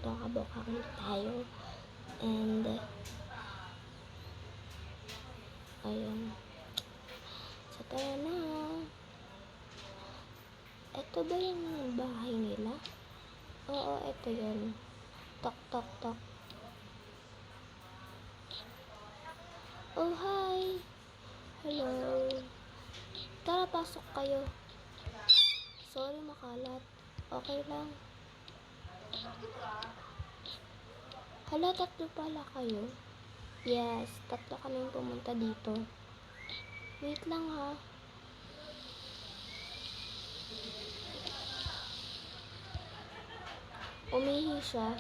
magkakabokang tayo. And ayun. So tara na. Ito ba yung bahay nila? Oo, ito yun. Tok, tok, tok. Oh, hi! Hello! Tara, pasok kayo. Sorry, makalat. Okay lang. Hala, tatlo pala kayo? Yes, tatlo kaming pumunta dito. Wait lang ha. Umihi siya.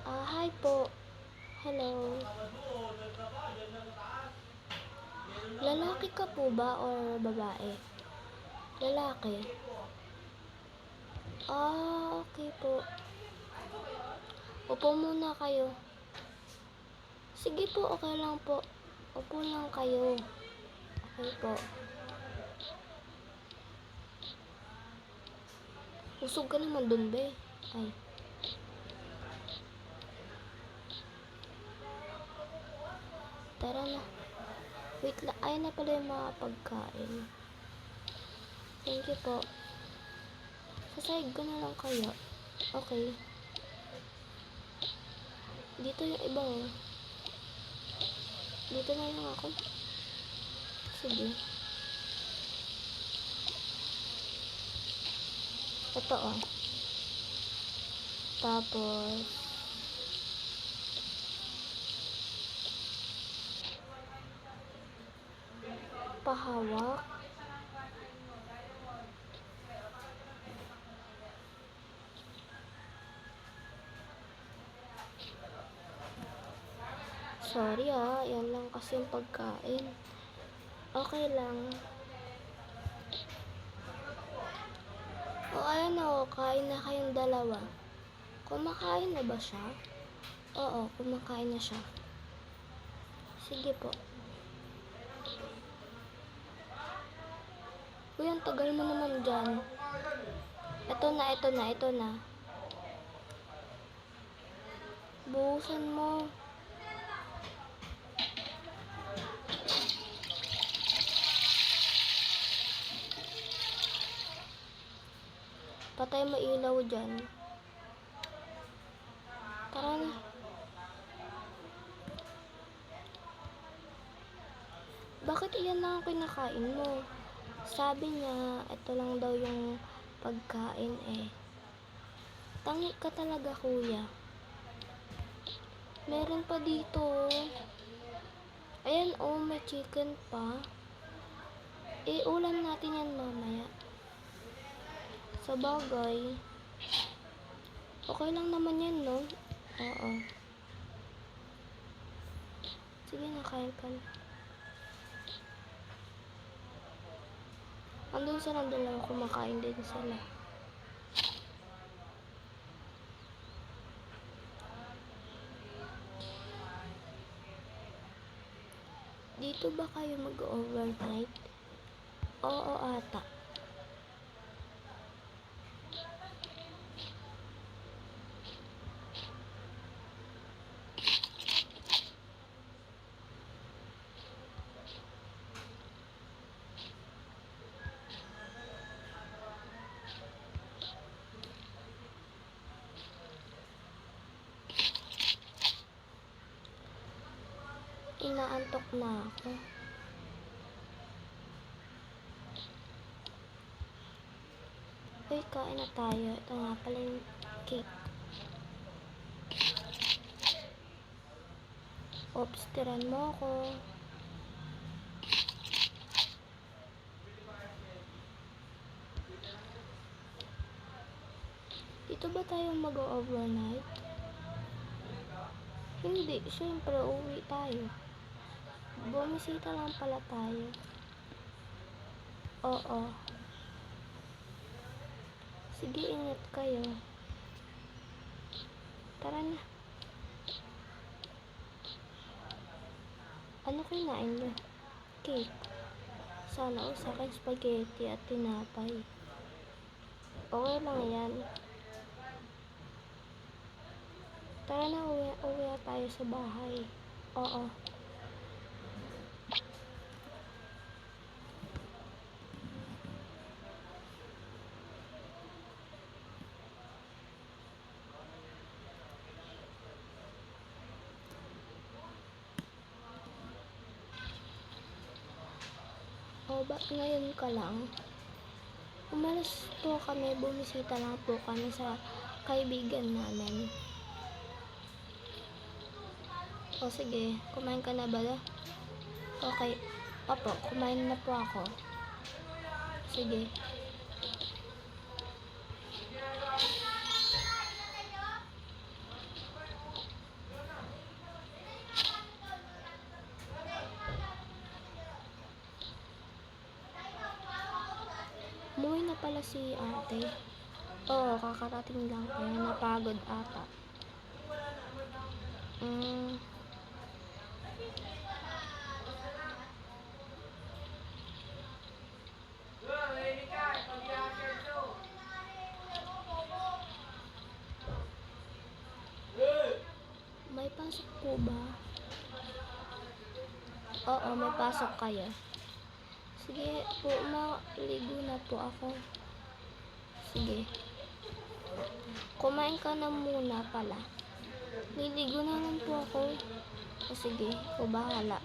Hi po. Hello. Lalaki ka po ba or babae? Lalaki. Okay po. Upo muna kayo. Sige po, okay lang po. Upo lang kayo. Okay po. Usog ka naman dun, be. Ay. Tara na. Wait lang. Ayun na pala yung mga pagkain. Thank you po. Sasahig ko na lang kaya. Okay. Dito yung iba oh. Dito na lang ako. Sige. Ito oh. Tapos pahawak. Sorry yan lang kasi yung pagkain. Okay lang. Ayan kain na kayong dalawa. Kumakain na ba siya? Oo, kumakain na siya. Sige po. Uy, ang tagal mo naman dyan. Ito na. Buhusan mo. Patay mo ilaw dyan. Tara na. Bakit iyan lang ang kinakain mo? Sabi niya, ito lang daw yung pagkain eh. Tangi ka talaga, kuya. Meron pa dito. Ayan may chicken pa. Ulam natin yan mamaya. Sa bagay. Okay lang naman yan, no? Oo. Sige na, kain ka na. Andun silang dalawa, kumakain din sila. Dito ba kayo mag-overnight? Oo ata. Inaantok na ako. Uy, kain na tayo. Ito nga pala yung cake. Oops, tiran mo ako. Dito ba tayo mag-overnight? Hindi, syempre uwi tayo. Bumisita lang pala tayo. Oo. Sige, ingat kayo. Tara na. Ano kinain niyo? Cake. Sana sa akin spaghetti at tinapay. Okay lang yan. Tara na, uwi na tayo sa bahay. Oo. O, ba't ngayon ka lang? Umalis po kami, bumisita lang po kami sa kaibigan namin. O, sige, kumain ka na ba? Okay. Opo, kumain na po ako. Sige. Umuwi na pala si ate. Oo, kakarating lang kaya napagod ata. May pasok po ba? Oo, may pasok kayo. Sige po, maligo na po ako. Sige. Kumain ka na muna pala. Liligo na lang po ako. O sige, o bahala.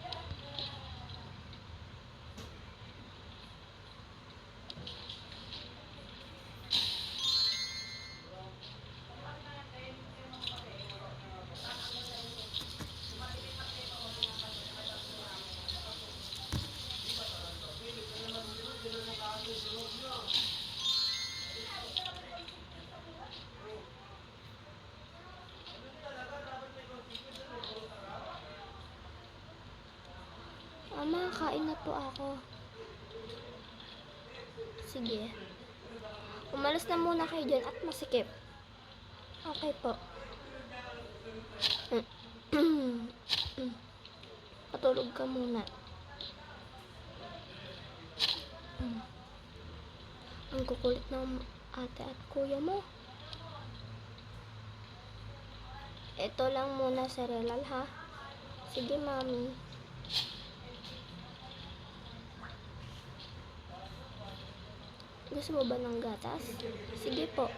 Ama, kain na po ako. Sige. Umalis na muna kayo dyan at masikip. Okay po. Patulog ka muna. Ang kukulit ng ate at kuya mo. Ito lang muna sa relal ha. Sige, mami. Gusto mo ba ng gatas? Sige po.